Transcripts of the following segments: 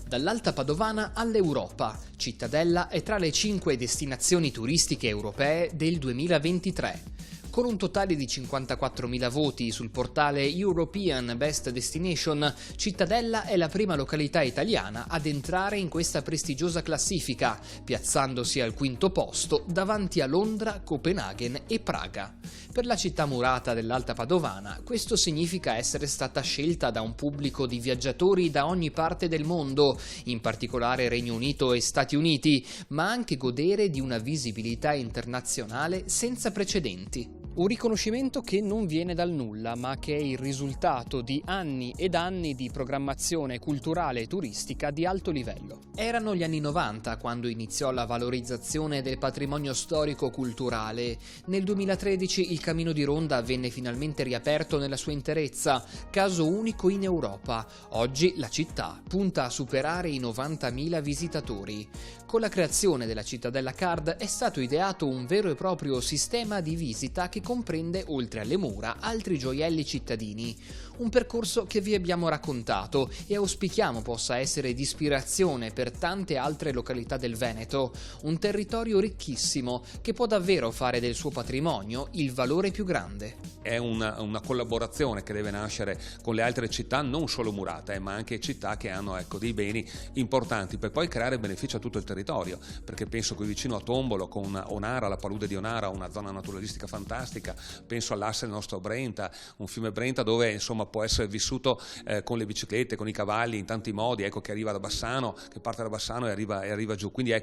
Dall'Alta Padovana all'Europa, Cittadella è tra le 5 destinazioni turistiche europee del 2023. Con un totale di 54.000 voti sul portale European Best Destination, Cittadella è la prima località italiana ad entrare in questa prestigiosa classifica, piazzandosi al quinto posto davanti a Londra, Copenaghen e Praga. Per la città murata dell'Alta Padovana, questo significa essere stata scelta da un pubblico di viaggiatori da ogni parte del mondo, in particolare Regno Unito e Stati Uniti, ma anche godere di una visibilità internazionale senza precedenti. Un riconoscimento che non viene dal nulla, ma che è il risultato di anni ed anni di programmazione culturale e turistica di alto livello. Erano gli anni 90 quando iniziò la valorizzazione del patrimonio storico-culturale. Nel 2013 il Camino di Ronda venne finalmente riaperto nella sua interezza, caso unico in Europa. Oggi la città punta a superare i 90.000 visitatori. Con la creazione della Cittadella Card è stato ideato un vero e proprio sistema di visita che comprende, oltre alle mura, altri gioielli cittadini. Un percorso che vi abbiamo raccontato e auspichiamo possa essere di ispirazione per tante altre località del Veneto. Un territorio ricchissimo che può davvero fare del suo patrimonio il valore più grande. È una collaborazione che deve nascere con le altre città, non solo murate, ma anche città che hanno dei beni importanti, per poi creare beneficio a tutto il territorio, perché penso qui vicino a Tombolo, con Onara, la palude di Onara, una zona naturalistica fantastica, penso all'asse del nostro Brenta, un fiume Brenta dove insomma può essere vissuto con le biciclette, con i cavalli, in tanti modi, che arriva da Bassano, che parte da Bassano e arriva giù, quindi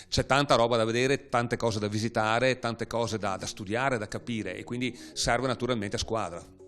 c'è tanta roba da vedere, tante cose da visitare, tante cose da studiare, da capire, e quindi serve naturalmente a squadra.